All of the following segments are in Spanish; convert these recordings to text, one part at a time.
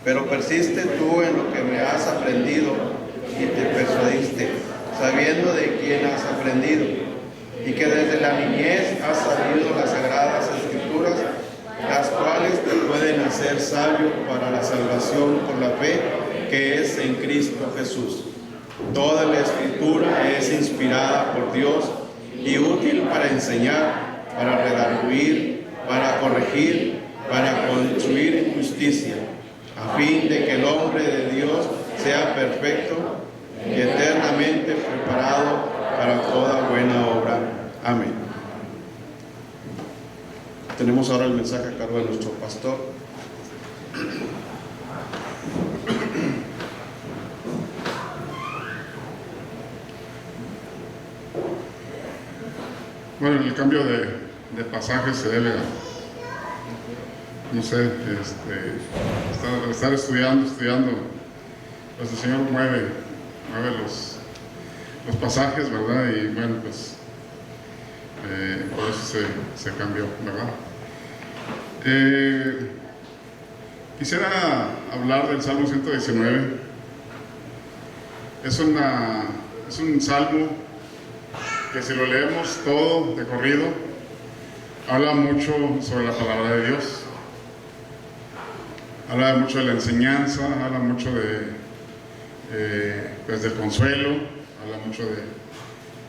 Pero persiste tú en lo que me has aprendido y te persuadiste, sabiendo de quién has aprendido, y que desde la niñez has sabido las sagradas escrituras, las cuales te pueden hacer sabio para la salvación por la fe que es en Cristo Jesús. Toda la escritura es inspirada por Dios y útil para enseñar, para redarguir, para corregir, para construir en justicia, a fin de que el hombre de Dios sea perfecto y eternamente preparado para toda buena obra. Amén. Tenemos ahora el mensaje a cargo de nuestro pastor. Bueno, el cambio de pasaje se debe a, no sé, estar estudiando, pues el Señor mueve los pasajes, ¿verdad? Y bueno, pues por eso se cambió, ¿verdad? Quisiera hablar del Salmo 119. Es un salmo que, si lo leemos todo de corrido, habla mucho sobre la palabra de Dios, habla mucho de la enseñanza, habla mucho pues del consuelo, habla mucho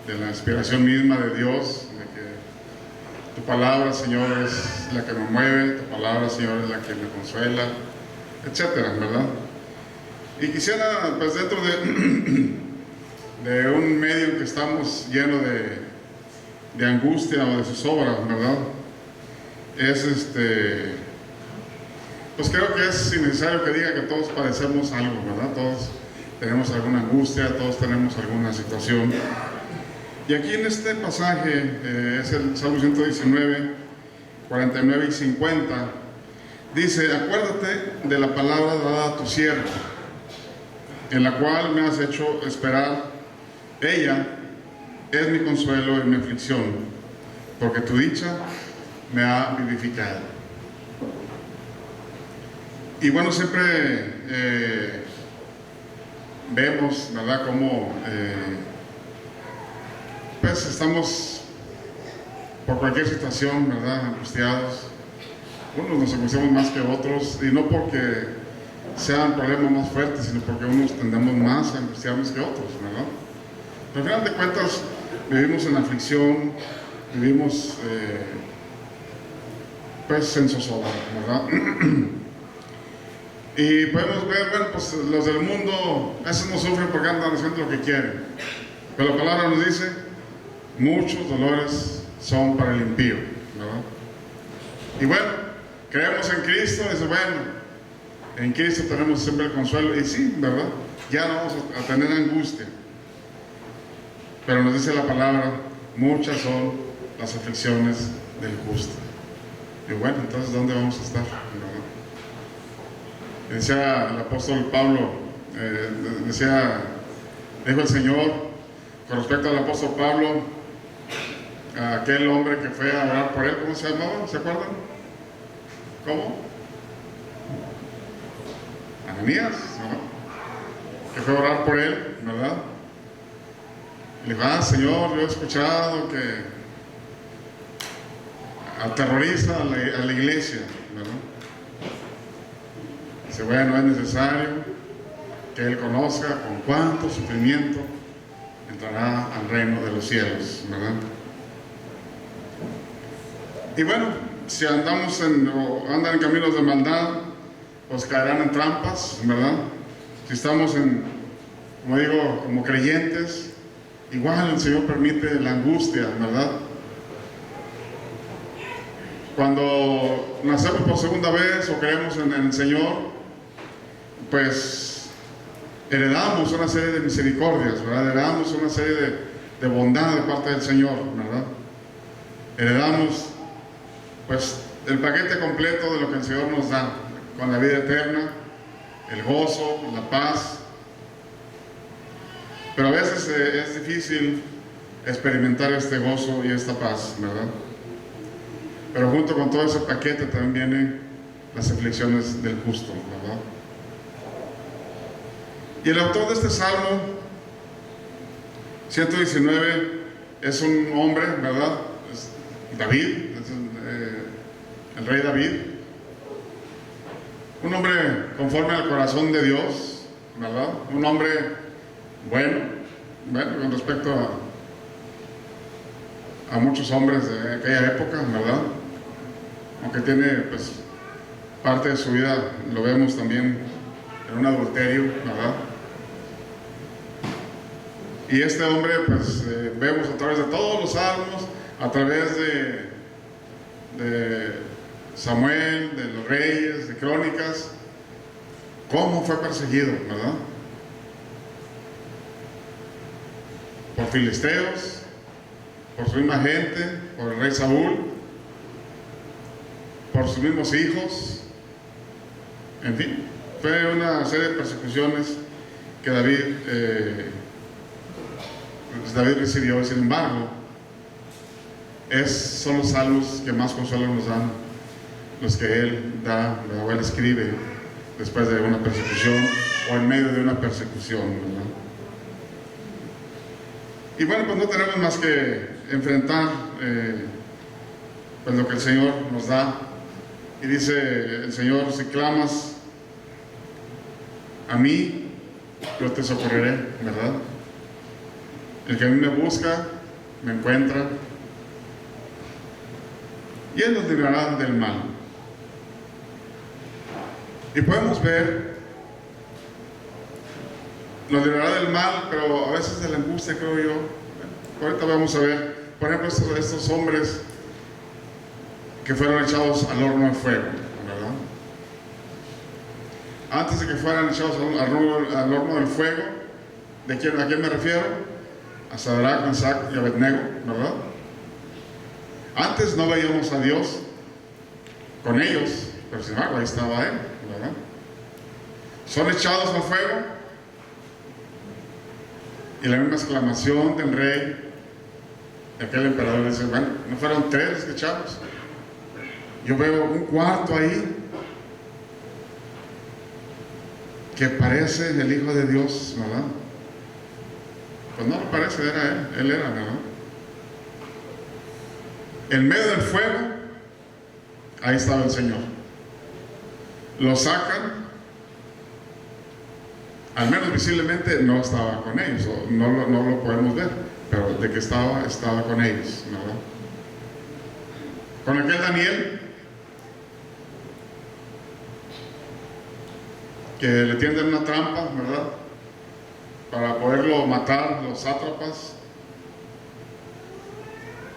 de la inspiración misma de Dios, de que tu palabra, Señor, es la que me mueve, tu palabra, Señor, es la que me consuela, etcétera, ¿verdad? Y quisiera, pues dentro de un medio en que estamos lleno de angustia o de zozobra, ¿verdad? Pues creo que es innecesario que diga que todos padecemos algo, ¿verdad? Todos tenemos alguna angustia, todos tenemos alguna situación. Y aquí en este pasaje, es el Salmo 119, 49 y 50, dice: acuérdate de la palabra dada a tu siervo, en la cual me has hecho esperar. Ella es mi consuelo en mi aflicción, porque tu dicha me ha vivificado. Y bueno, siempre vemos, ¿verdad?, cómo pues estamos por cualquier situación, ¿verdad?, angustiados. Unos nos angustiamos más que otros, y no porque sean problemas más fuertes, sino porque unos tendemos más a angustiarnos que otros, ¿verdad? Pero al final de cuentas vivimos en aflicción, vivimos pues en zozobra, ¿verdad? Y podemos ver, bueno, pues los del mundo, esos no sufren porque andan haciendo lo que quieren. Pero la palabra nos dice: muchos dolores son para el impío, ¿verdad? Y bueno, creemos en Cristo, dice, bueno, en Cristo tenemos siempre el consuelo, y sí, ¿verdad? Ya no vamos a tener angustia. Pero nos dice la palabra: muchas son las aflicciones del justo. Y bueno, entonces, ¿dónde vamos a estar? ¿Verdad? Decía el apóstol Pablo, dijo el Señor con respecto al apóstol Pablo, a aquel hombre que fue a orar por él, ¿cómo se llamaba? ¿Se acuerdan? ¿Cómo? Ananías, ¿no? Que fue a orar por él, ¿verdad? Y le dijo: Señor, yo he escuchado que aterroriza a la iglesia, ¿verdad? Dice: bueno, es necesario que él conozca con cuánto sufrimiento entrará al reino de los cielos, ¿verdad? Y bueno, si andan en caminos de maldad, pues caerán en trampas, ¿verdad? Si estamos como digo, como creyentes, igual el Señor permite la angustia, ¿verdad? Cuando nacemos por segunda vez o creemos en el Señor, pues heredamos una serie de misericordias, ¿verdad? Heredamos una serie de bondad de parte del Señor, ¿verdad? Heredamos, pues, el paquete completo de lo que el Señor nos da, con la vida eterna, el gozo, la paz. Pero a veces es difícil experimentar este gozo y esta paz, ¿verdad? Pero junto con todo ese paquete también vienen las aflicciones del justo, ¿verdad? Y el autor de este Salmo 119 es un hombre, ¿verdad? Es David, es el rey David. Un hombre conforme al corazón de Dios, ¿verdad? Un hombre bueno con respecto a muchos hombres de aquella época, ¿verdad? Aunque tiene, pues, parte de su vida, lo vemos también en un adulterio, ¿verdad? Y este hombre, pues, vemos a través de todos los salmos, a través de Samuel, de los reyes, de crónicas, cómo fue perseguido, ¿verdad? Por filisteos, por su misma gente, por el rey Saúl, por sus mismos hijos, en fin, fue una serie de persecuciones que David recibió. Sin embargo, son los salmos que más consuelo nos dan, los que él da, o él escribe después de una persecución o en medio de una persecución, ¿verdad? Y bueno, pues no tenemos más que enfrentar pues lo que el Señor nos da. Y dice el Señor: si clamas a mí, yo te socorreré, ¿verdad? El que a mí me busca, me encuentra, y Él nos librará del mal. Y podemos ver, nos librará del mal, pero a veces de la angustia, creo yo. Ahorita vamos a ver, por ejemplo, estos hombres que fueron echados al horno de fuego, ¿verdad? Antes de que fueran echados al horno del fuego, ¿a quién me refiero? A Sadrach, Mesach y Abednego, ¿verdad? Antes no veíamos a Dios con ellos, pero sin embargo ahí estaba Él, ¿verdad? Son echados al fuego, y la misma exclamación del rey, de aquel emperador, dice: bueno, ¿no fueron 3 los que echamos? Yo veo un cuarto ahí que parece el Hijo de Dios, ¿verdad? Pues no lo parece, era él era, ¿verdad? En medio del fuego, ahí estaba el Señor. Lo sacan, al menos visiblemente no estaba con ellos, no lo podemos ver, pero de que estaba con ellos, ¿verdad? Con aquel Daniel, que le tienden una trampa, ¿verdad?, para poderlo matar los sátrapas.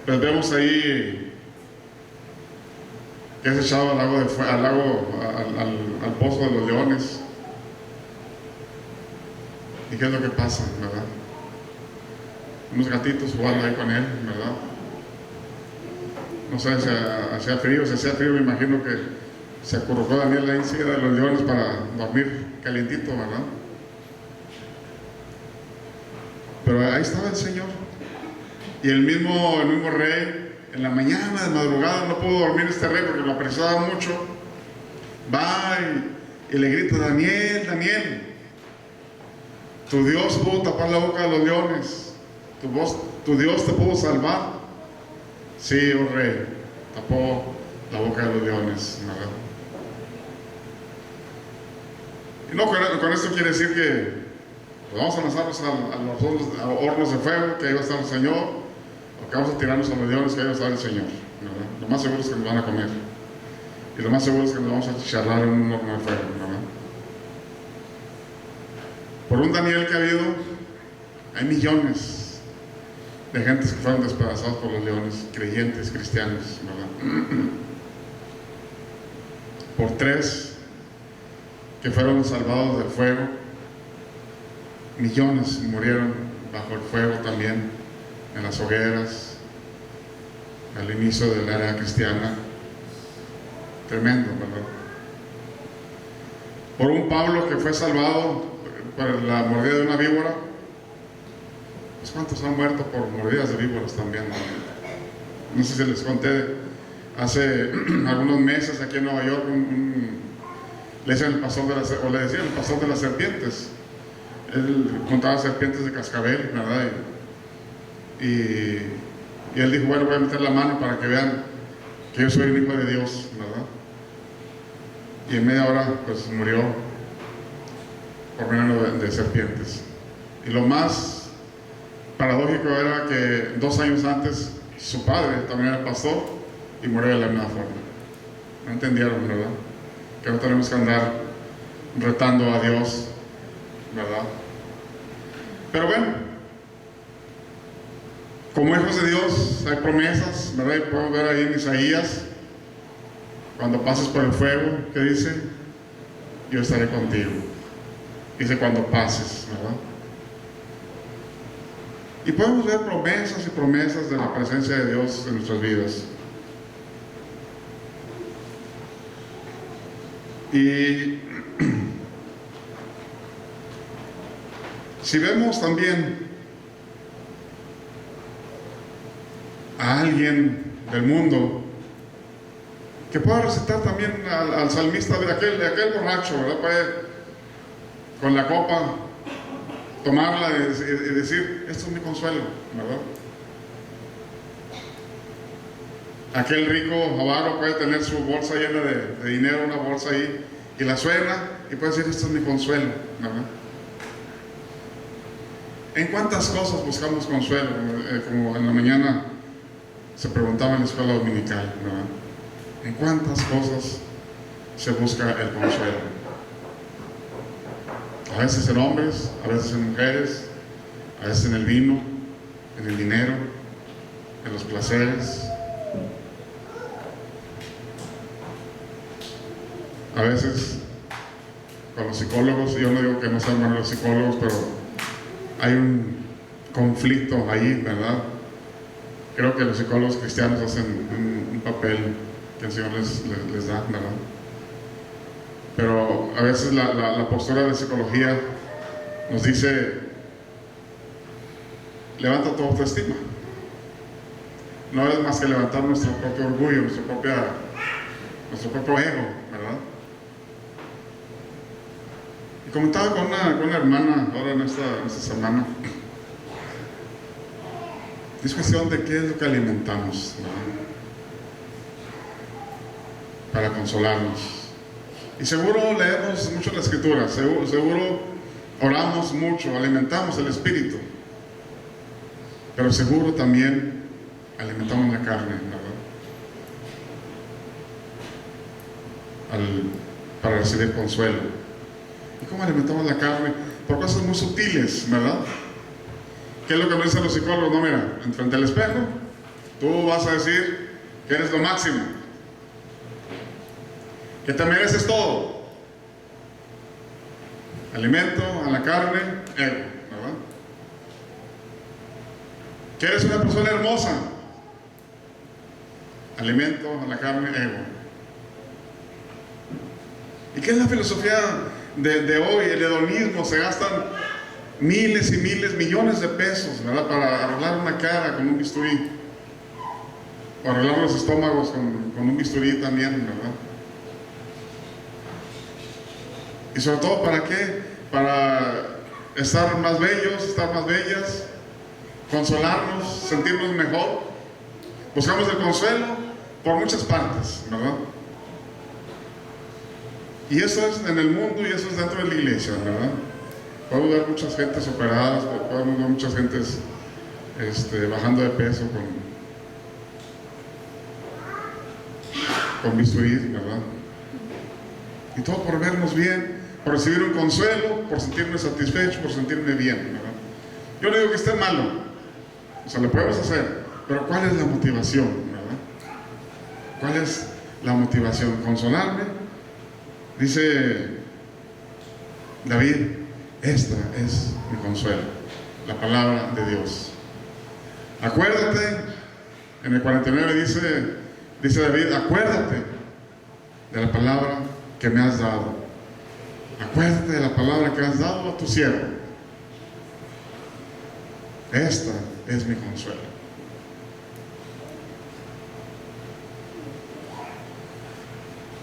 Pues vemos ahí que es echado al pozo de los leones. ¿Y qué es lo que pasa, verdad? Unos gatitos jugando ahí con él, ¿verdad? No sé si hacía frío, me imagino que se acurrucó Daniel ahí encima de los leones para dormir calientito, ¿verdad? Pero ahí estaba el Señor. Y el mismo rey, en la mañana, de madrugada, no pudo dormir este rey porque lo apreciaba mucho. Va y le grita: Daniel, Daniel, tu Dios pudo tapar la boca de los leones, tu Dios te pudo salvar. Sí, oh rey, tapó la boca de los leones, ¿verdad? Y no, con esto quiere decir que pues vamos a lanzarnos a los hornos de fuego, que ahí va a estar el Señor, o que vamos a tirarnos a los leones, que ahí va a estar el Señor, ¿verdad? Lo más seguro es que nos van a comer, y lo más seguro es que nos vamos a chicharrar en un horno de fuego, ¿verdad? Por un Daniel que ha habido, hay millones de gentes que fueron despedazados por los leones, creyentes, cristianos, ¿verdad? Por 3 que fueron salvados del fuego, millones murieron bajo el fuego también, en las hogueras, al inicio de la era cristiana. Tremendo, ¿verdad? Por un Pablo que fue salvado por la mordida de una víbora. Pues ¿cuántos han muerto por mordidas de víboras también? No sé si les conté, hace algunos meses aquí en Nueva York le decían el pastor de las serpientes. él contaba serpientes de cascabel, ¿verdad? Y él dijo, bueno, voy a meter la mano para que vean que yo soy el Hijo de Dios, ¿verdad? Y en media hora pues murió por veneno de serpientes. Y lo más paradójico era que 2 años antes su padre también era pastor y murió de la misma forma. No entendieron, ¿verdad? Que no tenemos que andar retando a Dios, ¿verdad? Pero bueno, como hijos de Dios hay promesas, ¿verdad? Y podemos ver ahí en Isaías, cuando pases por el fuego, ¿qué dice? Yo estaré contigo. Dice cuando pases, ¿verdad? Y podemos ver promesas y promesas de la presencia de Dios en nuestras vidas. Y si vemos también a alguien del mundo que pueda recitar también al salmista de aquel borracho, ¿verdad? Puede con la copa tomarla y decir, esto es mi consuelo, ¿verdad? Aquel rico avaro puede tener su bolsa llena de dinero, una bolsa ahí, y la suena y puede decir, esto es mi consuelo, ¿verdad? ¿En cuántas cosas buscamos consuelo? Como en la mañana se preguntaba en la escuela dominical, ¿verdad? ¿En cuántas cosas se busca el consuelo? A veces en hombres, a veces en mujeres, a veces en el vino, en el dinero, en los placeres. A veces con los psicólogos, yo no digo que no sean buenos los psicólogos, pero hay un conflicto ahí, ¿verdad? Creo que los psicólogos cristianos hacen un papel que el Señor les da, ¿verdad? Pero a veces la postura de psicología nos dice, levanta tu autoestima. No es más que levantar nuestro propio orgullo, nuestro propio ego, ¿verdad? Y comentaba con una hermana ahora en esta semana. Es cuestión de qué es lo que alimentamos, ¿verdad? Para consolarnos. Y seguro leemos mucho la Escritura, seguro oramos mucho, alimentamos el Espíritu, pero seguro también alimentamos la carne, ¿verdad? Para recibir consuelo. ¿Y cómo alimentamos la carne? Por cosas muy sutiles, ¿verdad? ¿Qué es lo que me dicen los psicólogos? No, mira, frente al espejo, tú vas a decir que eres lo máximo, que te mereces todo. Alimento a la carne, ego, ¿verdad? Que eres una persona hermosa. Alimento a la carne, ego. ¿Y qué es la filosofía de hoy? El hedonismo. Se gastan miles y miles, millones de pesos, ¿verdad? Para arreglar una cara con un bisturí, o arreglar los estómagos con un bisturí también, ¿verdad? Y sobre todo, ¿para qué? Para estar más bellos, estar más bellas, consolarnos, sentirnos mejor. Buscamos el consuelo por muchas partes, ¿verdad? Y eso es en el mundo y eso es dentro de la iglesia, ¿verdad? Podemos ver muchas gentes operadas, podemos ver muchas gentes bajando de peso con bisturí, ¿verdad? Y todo por vernos bien, por recibir un consuelo, por sentirme satisfecho, por sentirme bien, ¿verdad? Yo no digo que esté malo, o sea, lo podemos hacer, pero ¿cuál es la motivación, verdad? ¿Cuál es la motivación? ¿Consolarme? Dice David, esta es mi consuelo, la palabra de Dios. Acuérdate, en el 49 dice David, acuérdate de la palabra que me has dado. Acuérdate de la palabra que has dado a tu siervo. Esta es mi consuelo.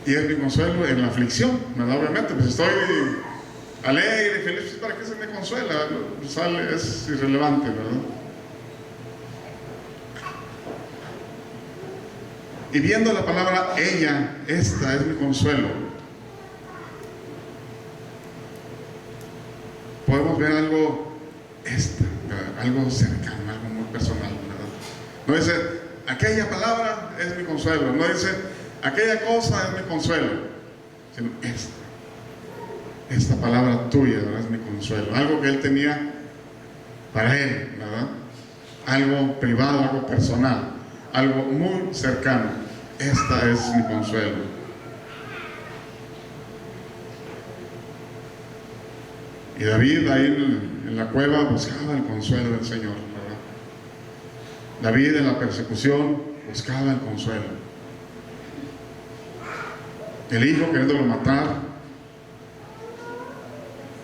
Y es mi consuelo en la aflicción, ¿verdad? Obviamente, pues estoy alegre y feliz, pues, ¿para qué se me consuela? Sale, es irrelevante, ¿verdad? Y viendo la palabra ella, esta es mi consuelo, podemos ver algo, ¿verdad? Algo cercano, algo muy personal, ¿verdad? No dice, aquella palabra es mi consuelo, no dice, aquella cosa es mi consuelo, sino esta palabra tuya, ¿verdad? Es mi consuelo, algo que él tenía para él, ¿verdad? Algo privado, algo personal, algo muy cercano. Esta es mi consuelo. Y David ahí en la cueva buscaba el consuelo del Señor, ¿verdad? David en la persecución buscaba el consuelo. El hijo queriéndolo matar,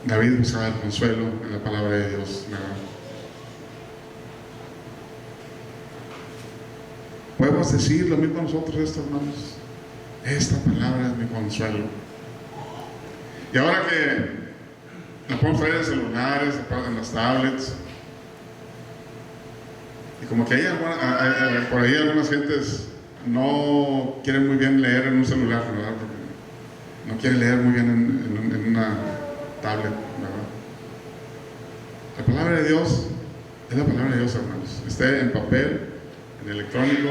David buscaba el consuelo en la palabra de Dios, ¿verdad? Podemos decir lo mismo nosotros, hermanos. Esta palabra es mi consuelo. Y ahora que la podemos traer en celulares, en las tablets, y como que por ahí algunas gentes no quieren muy bien leer en un celular, ¿verdad? Porque no quieren leer muy bien en una tablet, ¿verdad? La palabra de Dios es la palabra de Dios, hermanos. Esté en papel, en electrónico,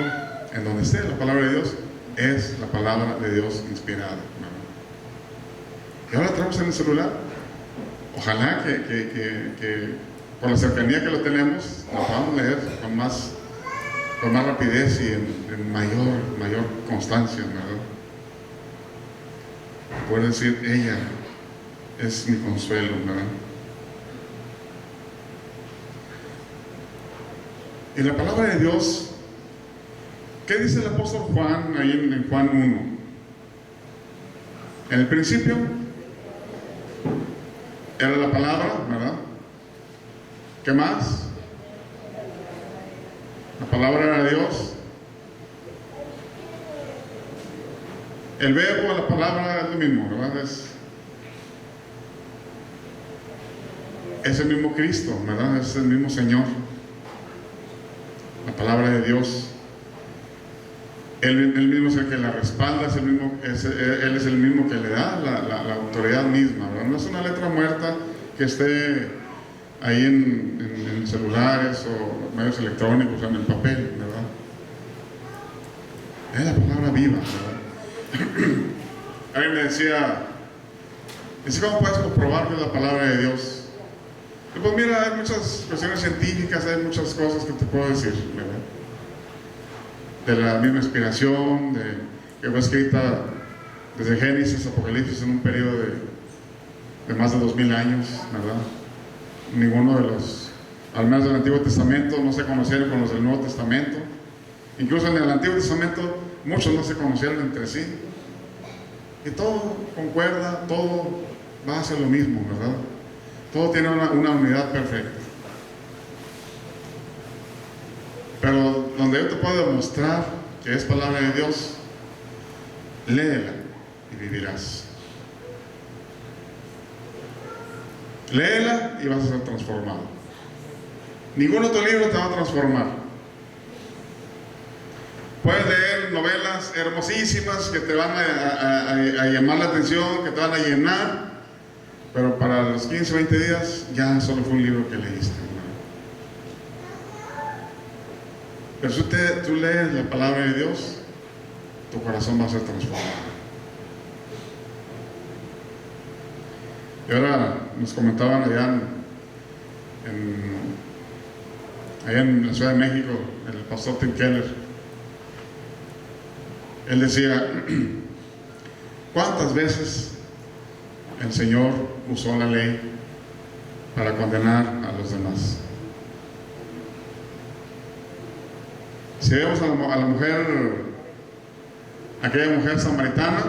en donde esté, la palabra de Dios es la palabra de Dios inspirada, ¿verdad? Y ahora traemos en el celular. Ojalá que por la cercanía que lo tenemos, lo podamos leer con más rapidez y en mayor constancia, ¿verdad? Poder decir, ella es mi consuelo, ¿verdad? Y la palabra de Dios, ¿qué dice el apóstol Juan ahí en Juan 1? En el principio era la palabra, ¿verdad? ¿Qué más? La palabra era Dios. El verbo, la palabra es lo mismo, ¿verdad? Es el mismo Cristo, ¿verdad? Es el mismo Señor. La palabra de Dios. Él mismo es el que la respalda, Él es el mismo que le da la autoridad misma, ¿verdad? No es una letra muerta que esté ahí en celulares o medios electrónicos o en el papel, ¿verdad? Es la palabra viva, ¿verdad? Alguien me decía, ¿cómo puedes comprobar que es la palabra de Dios? Y pues mira, hay muchas cuestiones científicas, hay muchas cosas que te puedo decir, ¿verdad? De la misma inspiración, que fue escrita desde Génesis, Apocalipsis, en un periodo de más de 2000 años, ¿verdad? Ninguno de los, al menos del Antiguo Testamento, no se conocieron con los del Nuevo Testamento. Incluso en el Antiguo Testamento muchos no se conocieron entre sí. Y todo concuerda, todo va hacia lo mismo, ¿verdad? Todo tiene una unidad perfecta. Pero donde yo te puedo demostrar que es palabra de Dios, léela y vivirás. Léela y vas a ser transformado. Ningún otro libro te va a transformar. Puedes leer novelas hermosísimas que te van a llamar la atención, que te van a llenar, pero para los 15 o 20 días ya solo fue un libro que leíste. Pero si tú lees la palabra de Dios, tu corazón va a ser transformado. Y ahora nos comentaban allá en la Ciudad de México, el pastor Tim Keller. Él decía, ¿cuántas veces el Señor usó la ley para condenar a los demás? Si vemos a la mujer, aquella mujer samaritana,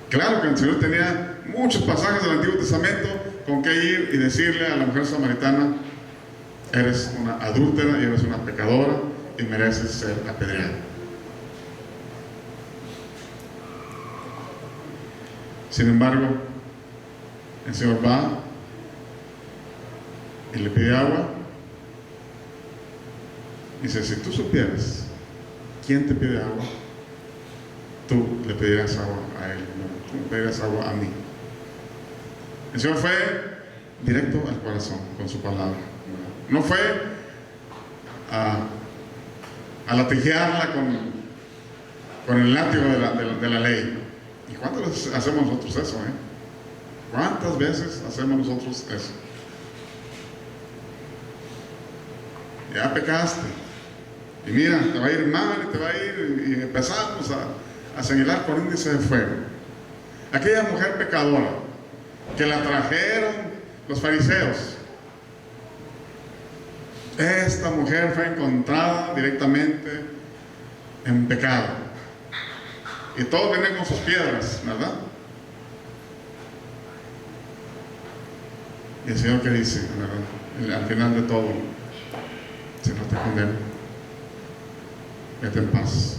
claro que el Señor tenía muchos pasajes del Antiguo Testamento con que ir y decirle a la mujer samaritana, eres una adúltera y eres una pecadora y mereces ser apedreada. Sin embargo, El Señor va y le pide agua. Dice, si tú supieras quién te pide agua, tú le pedirás agua a él, no, tú le pedirás agua a mí. El Señor fue directo al corazón con su palabra. No fue a latigarla con el látigo de la ley. ¿Y cuántas veces hacemos nosotros eso? ¿Cuántas veces hacemos nosotros eso? Ya pecaste. Y mira, te va a ir mal y te va a ir. Y empezamos a señalar con índice de fuego. Aquella mujer pecadora que la trajeron los fariseos. Esta mujer fue encontrada directamente en pecado. Y todos vienen con sus piedras, ¿verdad? Y el Señor, ¿qué dice? ¿Verdad? Al final de todo, si no te condeno, vete en paz.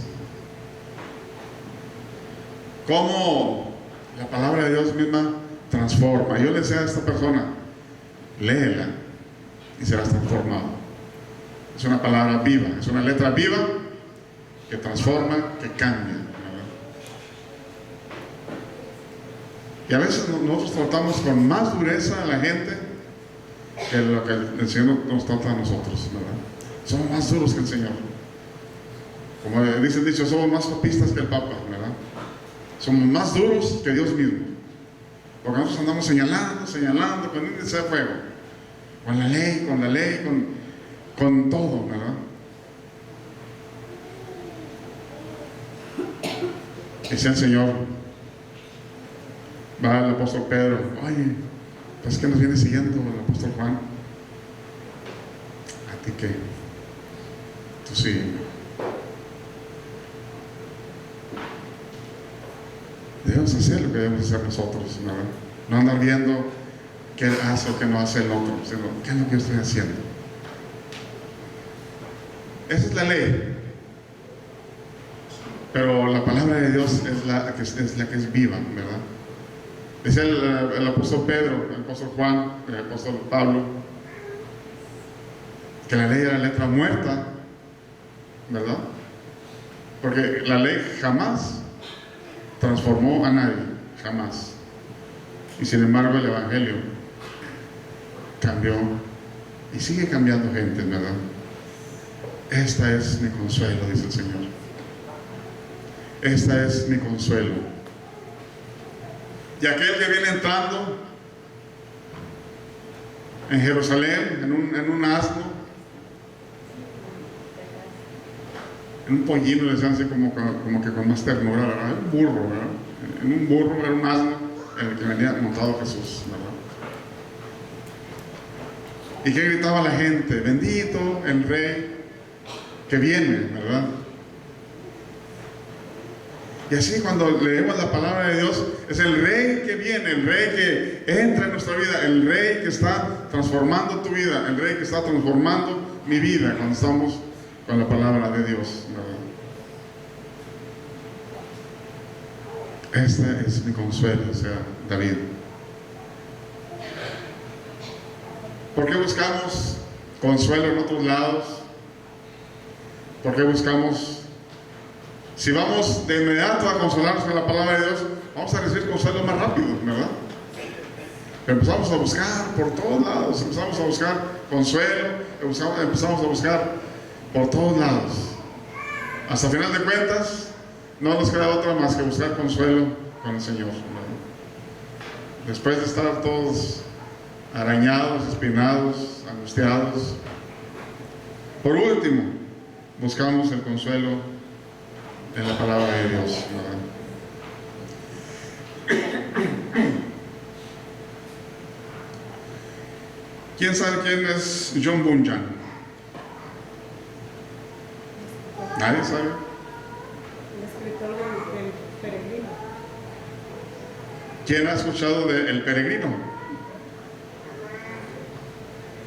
¿Cómo la palabra de Dios misma transforma? Yo le decía a esta persona, léela y serás transformado. Es una palabra viva, es una letra viva que transforma, que cambia, ¿verdad? Y a veces nosotros tratamos con más dureza a la gente que lo que el Señor nos trata a nosotros, ¿verdad? Somos más duros que el Señor. Como dice el dicho, somos más papistas que el Papa, ¿verdad? Somos más duros que Dios mismo. Porque nosotros andamos señalando con índice de fuego. Con la ley, con todo, ¿verdad? Dice el Señor, va el apóstol Pedro, oye, pues que nos viene siguiendo el apóstol Juan. ¿A ti qué? Tú sí. Debemos hacer lo que debemos hacer nosotros, ¿verdad? No andar viendo qué hace o qué no hace el otro, sino qué es lo que yo estoy haciendo. Esa es la ley. Pero la palabra de Dios es la que es viva, ¿verdad? Dice el apóstol Pedro, el apóstol Juan, el apóstol Pablo, que la ley era letra muerta, ¿verdad? Porque la ley jamás transformó a nadie, jamás. Y sin embargo el Evangelio cambió y sigue cambiando gente, ¿verdad? Esta es mi consuelo, dice el Señor. Esta es mi consuelo. Y aquel que viene entrando en Jerusalén, en un asno, en un pollino, le decían así como que con más ternura, ¿verdad? Un burro, ¿verdad? En un burro, era un asno en el que venía montado Jesús, ¿verdad? ¿Y qué gritaba la gente? Bendito el Rey que viene, ¿verdad? Y así cuando leemos la palabra de Dios, es el Rey que viene, el Rey que entra en nuestra vida, el Rey que está transformando tu vida, el Rey que está transformando mi vida cuando estamos con la palabra de Dios, ¿verdad? Este es mi consuelo, o sea, David. ¿Por qué buscamos consuelo en otros lados? ¿Por qué buscamos? Si vamos de inmediato a consolarnos con la palabra de Dios, vamos a recibir consuelo más rápido, ¿verdad? Pero empezamos a buscar por todos lados, empezamos a buscar consuelo, empezamos a buscar por todos lados. Hasta final de cuentas, no nos queda otra más que buscar consuelo con el Señor, ¿verdad? Después de estar todos arañados, espinados, angustiados, por último, buscamos el consuelo en la palabra de Dios, ¿verdad? ¿Quién sabe quién es John Bunyan? ¿Nadie sabe? El escritor del Peregrino. ¿Quién ha escuchado de El Peregrino?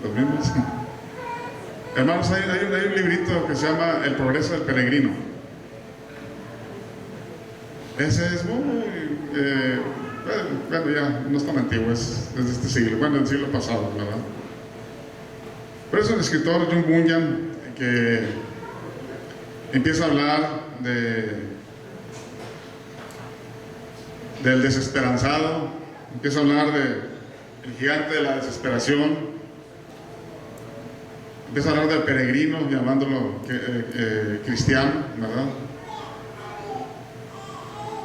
¿Los mismos? Hermanos, hay un librito que se llama El Progreso del Peregrino. Ese es muy bueno, ya no es tan antiguo, es de este siglo, bueno, del siglo pasado, ¿verdad? Pero es un escritor, John Bunyan, que empieza a hablar del desesperanzado, empieza a hablar del gigante de la desesperación, empieza a hablar del peregrino, llamándolo cristiano, ¿verdad?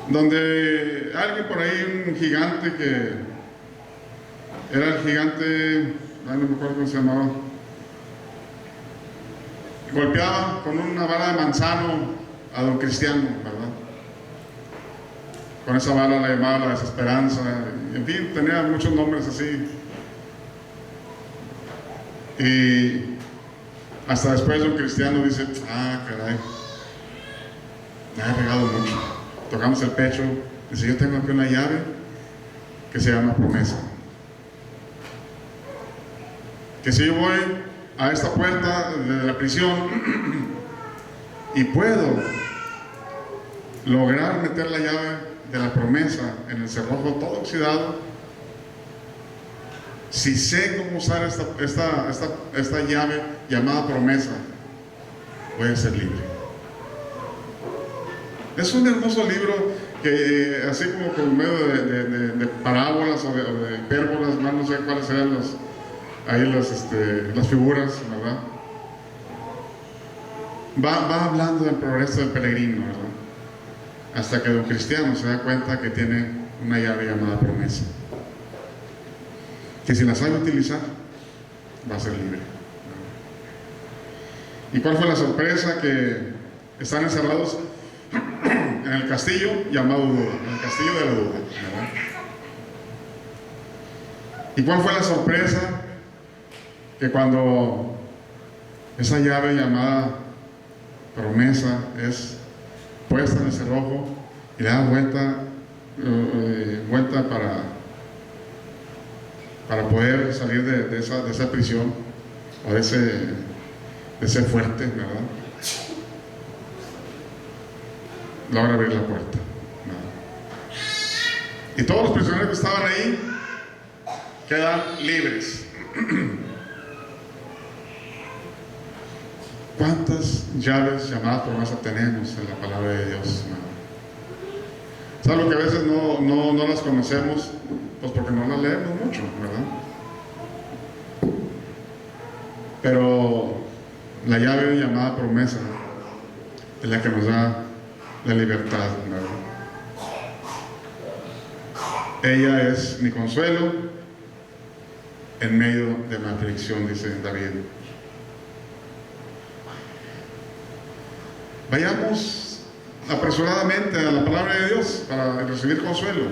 Donde alguien por ahí, un gigante que era el gigante, ay, no me acuerdo cómo se llamaba, golpeaba con una vara de manzano a don Cristiano, ¿verdad? Con esa vara la llamaba la desesperanza, en fin, tenía muchos nombres así. Y hasta después don Cristiano dice, ah, caray, me ha regado mucho. Tocamos el pecho, dice, yo tengo aquí una llave que se llama promesa. Que si yo voy a esta puerta de la prisión y puedo lograr meter la llave de la promesa en el cerrojo todo oxidado, si sé cómo usar esta llave llamada promesa, voy a ser libre. Es un hermoso libro que, así como por medio de parábolas o de hipérbolas, no sé cuáles sean las figuras, ¿verdad? Va hablando del progreso del peregrino, ¿verdad? Hasta que don Cristiano se da cuenta que tiene una llave llamada promesa, que si la sabe utilizar va a ser libre. ¿Y cuál fue la sorpresa? Que están encerrados en el castillo llamado duda, en el castillo de la duda, ¿verdad? ¿Y cuál fue la sorpresa? Que cuando esa llave llamada promesa es puesta en el cerrojo y le da vuelta para poder salir de esa prisión o de ese fuerte, ¿verdad? Logra abrir la puerta, ¿verdad? Y todos los prisioneros que estaban ahí quedan libres. ¿Cuántas llaves llamadas promesa tenemos en la palabra de Dios? ¿Sabes lo que a veces no las conocemos? Pues porque no las leemos mucho, ¿verdad? Pero la llave llamada promesa es la que nos da la libertad, ¿verdad? Ella es mi consuelo en medio de mi aflicción, dice David. Vayamos apresuradamente a la palabra de Dios para recibir consuelo.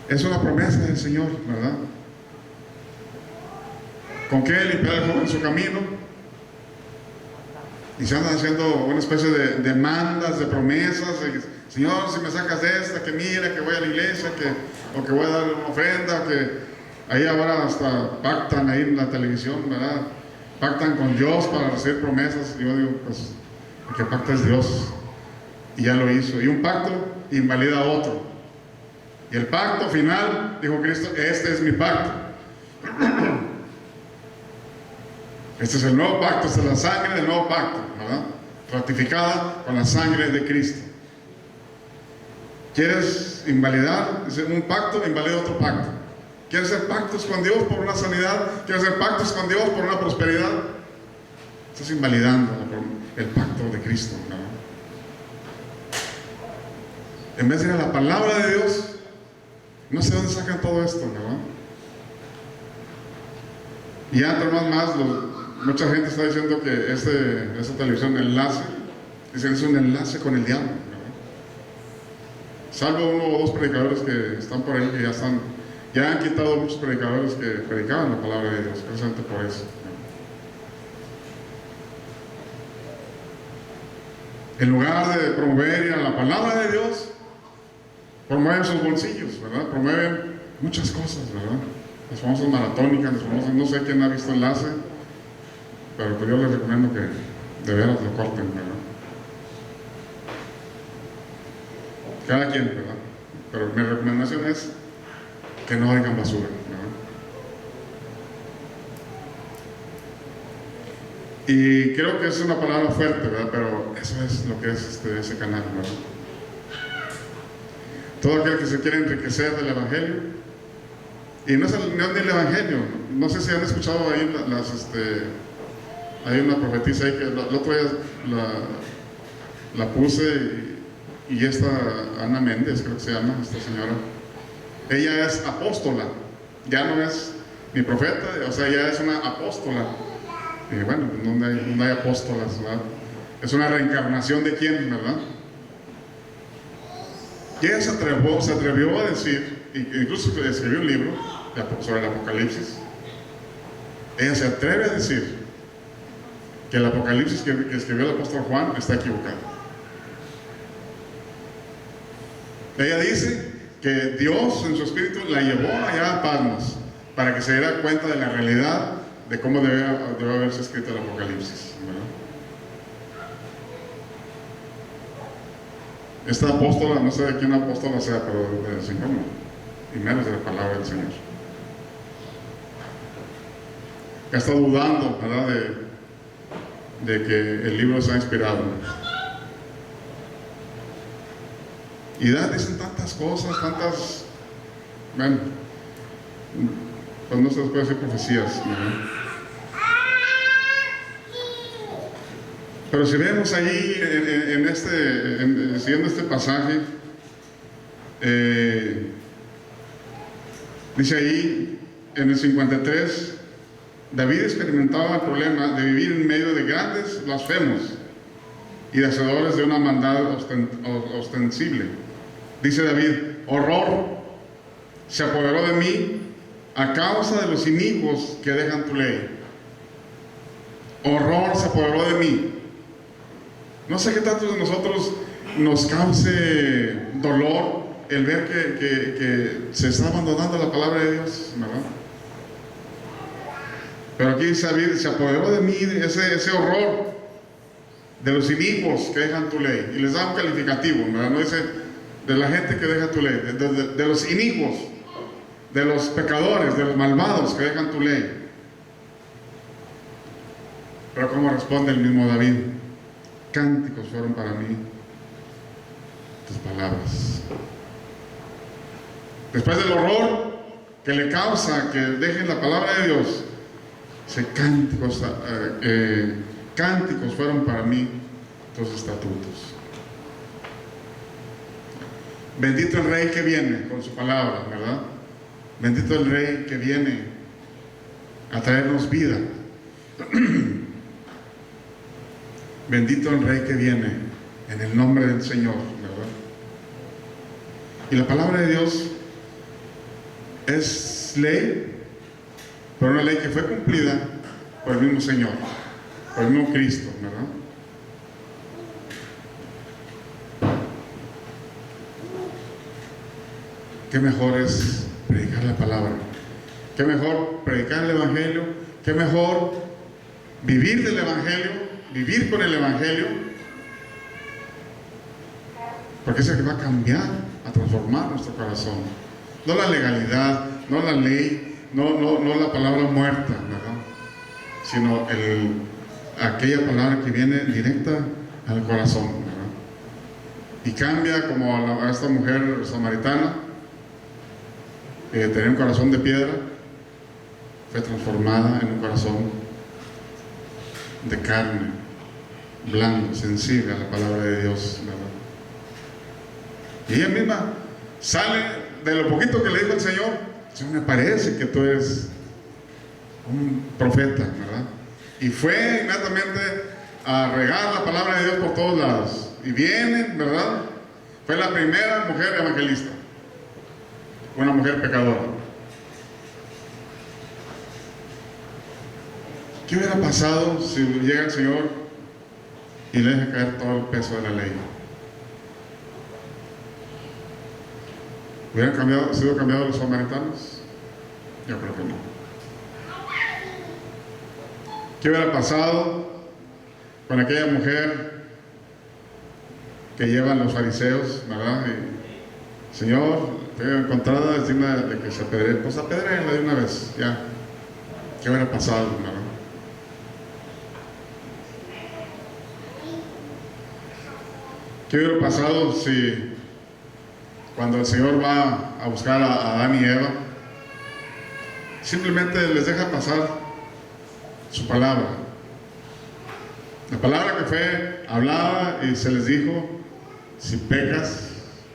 Es una promesa del Señor, ¿verdad? ¿Con qué limpiar el joven su camino? Y se andan haciendo una especie de demandas, de promesas. Señor, si me sacas de esta, que mira, que voy a la iglesia, o que voy a dar una ofrenda, o que ahí ahora hasta pactan ahí en la televisión, ¿verdad? Pactan con Dios para recibir promesas. Y yo digo, pues, el que pacta es Dios. Y ya lo hizo. Y un pacto invalida a otro. Y el pacto final, dijo Cristo, este es mi pacto. Este es el nuevo pacto, esta es la sangre del nuevo pacto, ¿verdad? Ratificada con la sangre de Cristo. ¿Quieres invalidar un pacto? Invalida otro pacto. ¿Quieres hacer pactos con Dios por una sanidad? ¿Quieres hacer pactos con Dios por una prosperidad? Estás invalidando el pacto de Cristo, ¿no? En vez de ir a la palabra de Dios, no sé dónde sacan todo esto, ¿no? Y ya entre más, mucha gente está diciendo que esta televisión enlace, dicen es un enlace con el diablo, ¿no? Salvo uno o dos predicadores que están por ahí, que ya han quitado muchos predicadores que predicaban la palabra de Dios, precisamente por eso, ¿no? En lugar de promover la palabra de Dios, promueven sus bolsillos, ¿verdad? Promueven muchas cosas, ¿verdad? Las famosas maratónicas, no sé quién ha visto enlace, pero pues yo les recomiendo que de veras lo corten, ¿verdad? Cada quien, ¿verdad? Pero mi recomendación es que no oigan basura, ¿verdad? Y creo que es una palabra fuerte, ¿verdad? Pero eso es lo que es ese canal, ¿verdad? Todo aquel que se quiere enriquecer del Evangelio, y no es ni el Evangelio, no sé si han escuchado ahí hay una profetisa ahí que el otro día la puse, y esta Ana Méndez, creo que se llama, esta señora, ella es apóstola, ya no es ni profeta, o sea, ella es una apóstola. Y bueno, no hay apóstolas, ¿verdad? Es una reencarnación de quién, ¿verdad? Y ella se atrevió a decir, incluso escribió un libro sobre el Apocalipsis. Ella se atreve a decir que el Apocalipsis que escribió el apóstol Juan está equivocado. Ella dice que Dios en su espíritu la llevó allá a Patmos para que se diera cuenta de la realidad de cómo debe haberse escrito el Apocalipsis, ¿verdad? Esta apóstola, no sé de quién apóstola sea, pero del Señor no, y menos de la palabra del Señor. Está dudando, ¿verdad?, de que el libro sea inspirado. Y dicen tantas cosas, bueno, pues no se les puede decir profecías, ¿verdad? Pero si vemos ahí, siguiendo este pasaje, dice ahí, en el 53, David experimentaba el problema de vivir en medio de grandes blasfemos y de hacedores de una maldad ostensible. Dice David: horror se apoderó de mí a causa de los inicuos que dejan tu ley. Horror se apoderó de mí. No sé qué tanto de nosotros nos cause dolor el ver que se está abandonando la palabra de Dios, ¿verdad? Pero aquí dice David: se apoderó de mí ese horror de los inicuos que dejan tu ley. Y les da un calificativo, ¿verdad? No dice de la gente que deja tu ley, de los inicuos, de los pecadores, de los malvados que dejan tu ley. Pero ¿cómo responde el mismo David? Cánticos fueron para mí tus palabras. Después del horror que le causa que dejen la palabra de Dios, dice: cánticos fueron para mí tus estatutos. Bendito el Rey que viene con su palabra, ¿verdad? Bendito el Rey que viene a traernos vida. Bendito el Rey que viene en el nombre del Señor, ¿verdad? Y la palabra de Dios es ley, pero una ley que fue cumplida por el mismo Señor, por el mismo Cristo, ¿verdad? Qué mejor es predicar la palabra, qué mejor predicar el Evangelio, qué mejor vivir del Evangelio, vivir con el Evangelio, porque es el que va a cambiar, a transformar nuestro corazón. No la legalidad, no la ley, no la palabra muerta, ¿verdad? Sino aquella palabra que viene directa al corazón, ¿verdad? Y cambia, como a esta mujer samaritana, que tenía un corazón de piedra, fue transformada en un corazón de carne, blando, sensible a la palabra de Dios, ¿verdad? Y ella misma sale de lo poquito que le dijo el Señor: Señor, me parece que tú eres un profeta, ¿verdad? Y fue inmediatamente a regar la palabra de Dios por todos lados. Y viene, ¿verdad? Fue la primera mujer evangelista, una mujer pecadora. ¿Qué hubiera pasado si llega el Señor y le deja caer todo el peso de la ley? ¿Hubieran sido cambiados los samaritanos? Yo creo que no. ¿Qué hubiera pasado con aquella mujer que llevan los fariseos, ¿verdad? Y, Señor, tengo encontrada es digna de que se apedree, pues apedréenla de una vez, ya. ¿Qué hubiera pasado, ¿verdad? ¿Qué hubiera pasado si cuando el Señor va a buscar a Adán y Eva, simplemente les deja pasar su palabra? La palabra que fue hablada y se les dijo: si pecas,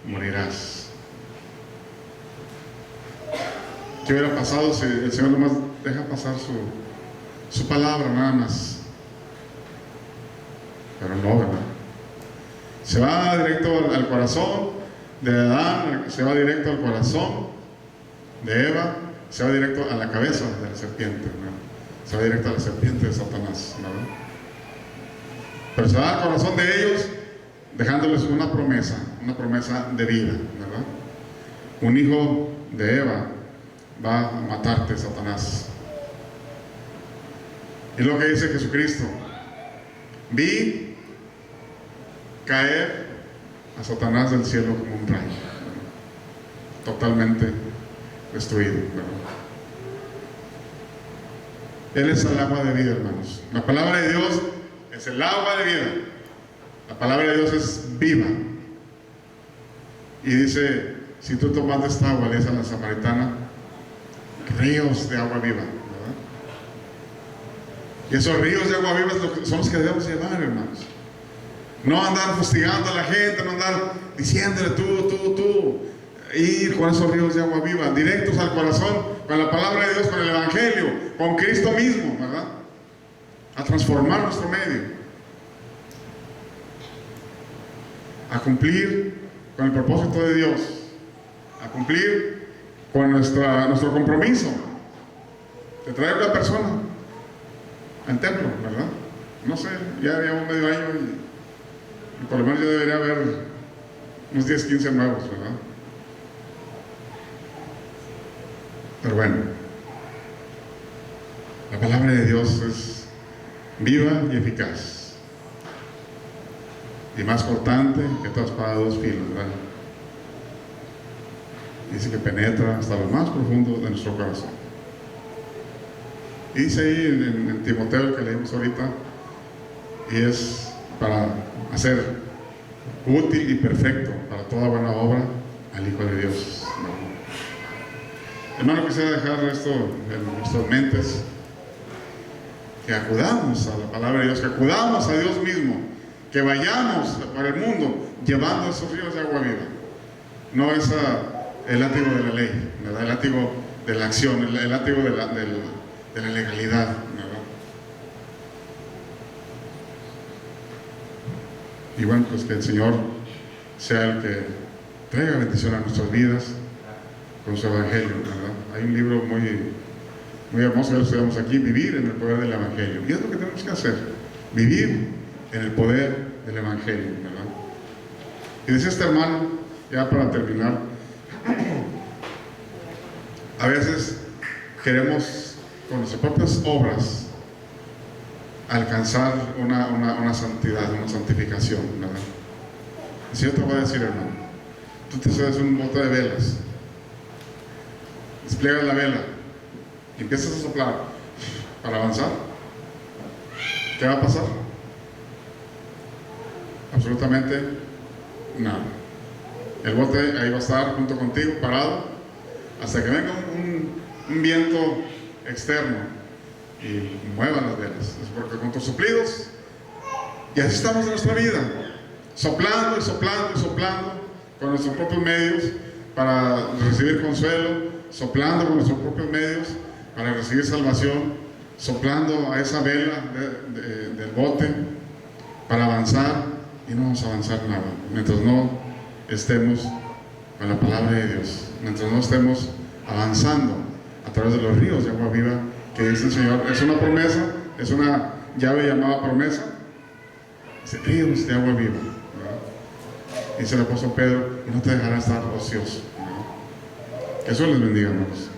morirás. ¿Qué hubiera pasado si el Señor nomás deja pasar su palabra, nada más? Pero no, ¿verdad? Se va directo al corazón de Adán, se va directo al corazón de Eva, se va directo a la cabeza de la serpiente, ¿no? Se va directo a la serpiente de Satanás, ¿no? Pero se va al corazón de ellos dejándoles una promesa de vida, ¿verdad? Un hijo de Eva va a matarte, Satanás. Y lo que dice Jesucristo: vi caer a Satanás del cielo como un rayo, totalmente destruido, ¿verdad? Él es el agua de vida, hermanos. La palabra de Dios es el agua de vida. La palabra de Dios es viva. Y dice: si tú tomas de esta agua, le dice a la samaritana, ríos de agua viva, ¿verdad? Y esos ríos de agua viva son los que debemos llevar, hermanos. No andar fustigando a la gente, no andar diciéndole tú. Ir con esos ríos de agua viva, directos al corazón, con la palabra de Dios, con el Evangelio, con Cristo mismo, ¿verdad? A transformar nuestro medio, a cumplir con el propósito de Dios, a cumplir con nuestro compromiso de traer a una persona al templo, ¿verdad? No sé, ya llevo medio año y por lo menos yo debería haber unos 10, 15 nuevos, ¿verdad? Pero bueno, la palabra de Dios es viva y eficaz, y más cortante que toda espada de dos filos, ¿verdad? Dice que penetra hasta lo más profundo de nuestro corazón. Y dice ahí en Timoteo, que leímos ahorita, y es para hacer útil y perfecto para toda buena obra al Hijo de Dios, ¿no? Hermano, quisiera dejar esto en nuestras mentes, que acudamos a la palabra de Dios, que acudamos a Dios mismo, que vayamos por el mundo llevando esos ríos de agua viva. No es el látigo de la ley, ¿verdad? El látigo de la acción, el látigo de la legalidad, ¿verdad? Y bueno, pues que el Señor sea el que traiga bendición a nuestras vidas con su Evangelio, ¿verdad? Hay un libro muy hermoso que lo estudiamos aquí: Vivir en el poder del Evangelio. Y es lo que tenemos que hacer, vivir en el poder del Evangelio, ¿verdad? Y dice este hermano, ya para terminar, a veces queremos con nuestras propias obras alcanzar una santidad, una santificación, ¿verdad? Y si yo te voy a decir, hermano, tú te haces un bote de velas, despliegas la vela y empiezas a soplar para avanzar, ¿qué va a pasar? Absolutamente nada. El bote ahí va a estar junto contigo, parado, hasta que venga un viento externo y mueva las velas. Es porque con tus soplidos, y así estamos en nuestra vida, soplando y soplando y soplando con nuestros propios medios para recibir consuelo, soplando con nuestros propios medios para recibir salvación, soplando a esa vela del bote para avanzar, y no vamos a avanzar nada mientras no estemos con la palabra de Dios, mientras no estemos avanzando a través de los ríos de agua viva que dice el Señor. Es una promesa, es una llave llamada promesa. Dice: ríos de agua viva, ¿verdad? Dice el apóstol Pedro: y no te dejará estar ocioso, ¿verdad? Que eso les bendiga, hermanos.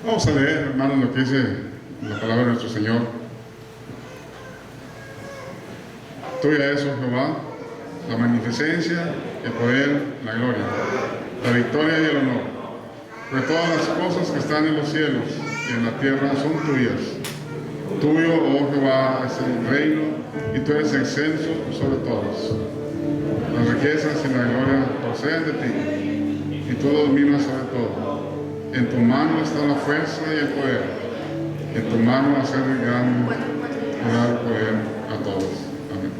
Vamos a leer, hermanos, lo que dice la palabra de nuestro Señor. Tuya es, oh Jehová, la magnificencia, el poder, la gloria, la victoria y el honor. Porque todas las cosas que están en los cielos y en la tierra son tuyas. Tuyo, oh Jehová, es el reino y tú eres excelso sobre todos. Las riquezas y la gloria proceden de ti y tú dominas sobre todo. En tu mano está la fuerza y el poder. En tu mano hacer grande y dar poder a todos. Amén.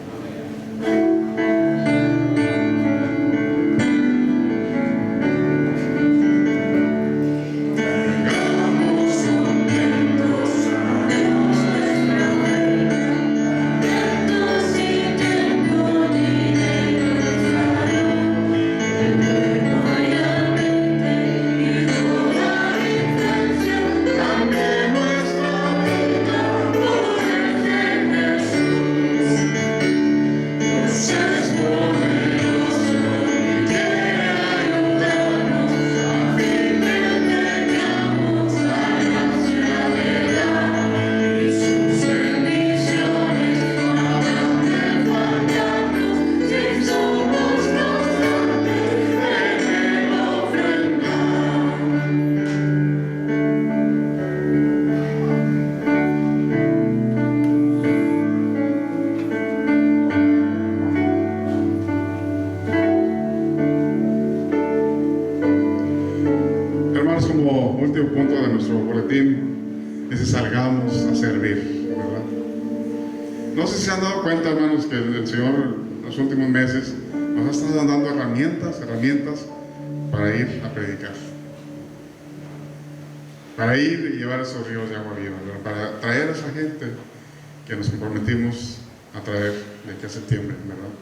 Como último punto de nuestro boletín, dice: salgamos a servir, ¿verdad? No sé si se han dado cuenta, hermanos, que el Señor en los últimos meses nos ha estado dando herramientas para ir a predicar, para ir y llevar esos ríos de agua viva, ¿verdad? Para traer a esa gente que nos comprometimos a traer de aquí a septiembre, ¿verdad?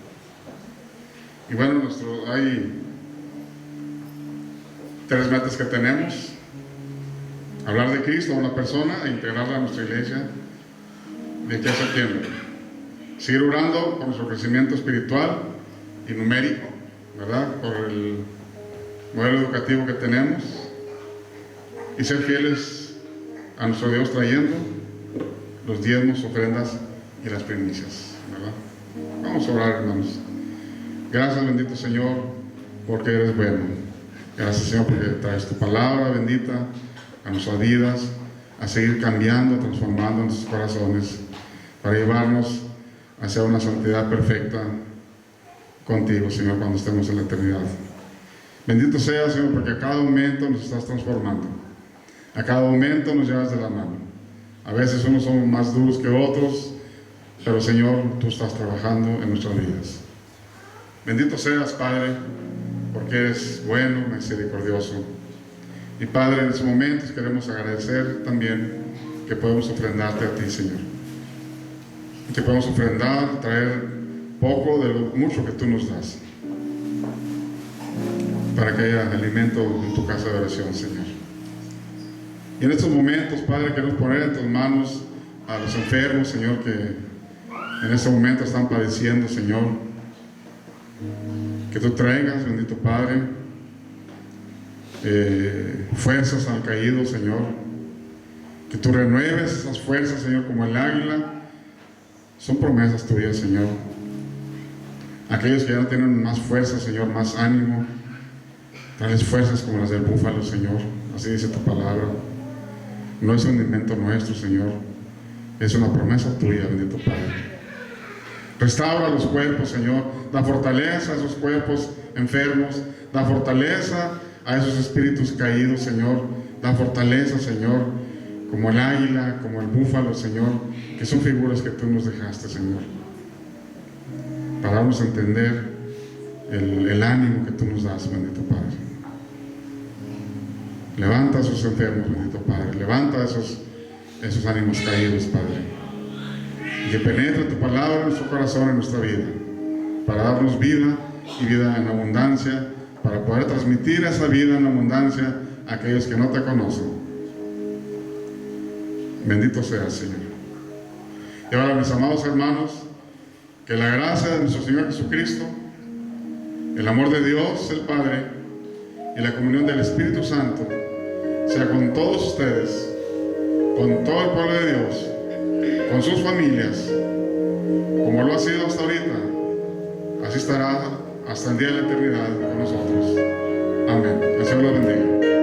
Y bueno, hay 3 metas que tenemos: hablar de Cristo a una persona e integrarla a nuestra iglesia de aquí a septiembre, seguir orando por nuestro crecimiento espiritual y numérico, ¿verdad?, por el modelo educativo que tenemos, y ser fieles a nuestro Dios trayendo los diezmos, ofrendas y las primicias, ¿verdad? Vamos a orar, hermanos. Gracias, bendito Señor, porque eres bueno. Gracias, Señor, porque traes tu palabra bendita a nuestras vidas, a seguir cambiando, transformando nuestros corazones, para llevarnos hacia una santidad perfecta contigo, Señor, cuando estemos en la eternidad. Bendito sea, Señor, porque a cada momento nos estás transformando. A cada momento nos llevas de la mano. A veces unos somos más duros que otros, pero, Señor, tú estás trabajando en nuestras vidas. Bendito seas, Padre, porque eres bueno, misericordioso. Y Padre, en estos momentos queremos agradecer también que podemos ofrendarte a ti, Señor. Que podemos ofrendar, traer poco de lo mucho que tú nos das, para que haya alimento en tu casa de oración, Señor. Y en estos momentos, Padre, queremos poner en tus manos a los enfermos, Señor, que en este momento están padeciendo, Señor. Que tú traigas, bendito Padre, fuerzas al caído, Señor. Que tú renueves esas fuerzas, Señor, como el águila. Son promesas tuyas, Señor. Aquellos que ya no tienen más fuerza, Señor, más ánimo, tales fuerzas como las del búfalo, Señor. Así dice tu palabra. No es un invento nuestro, Señor. Es una promesa tuya, bendito Padre. Restaura los cuerpos, Señor. Da fortaleza a esos cuerpos enfermos. Da fortaleza a esos espíritus caídos, Señor. Da fortaleza, Señor, como el águila, como el búfalo, Señor, que son figuras que tú nos dejaste, Señor, para darnos a entender el ánimo que tú nos das, bendito Padre. Levanta a esos enfermos, bendito Padre. Levanta a esos ánimos caídos, Padre. Y que penetre tu palabra en nuestro corazón, en nuestra vida, para darnos vida y vida en abundancia, para poder transmitir esa vida en abundancia a aquellos que no te conocen. Bendito seas, Señor. Y ahora, mis amados hermanos, que la gracia de nuestro Señor Jesucristo, el amor de Dios el Padre y la comunión del Espíritu Santo sea con todos ustedes, con todo el pueblo de Dios, con sus familias, como lo ha sido hasta ahorita así estará hasta el día de la eternidad con nosotros. Amén. Que el Señor lo bendiga.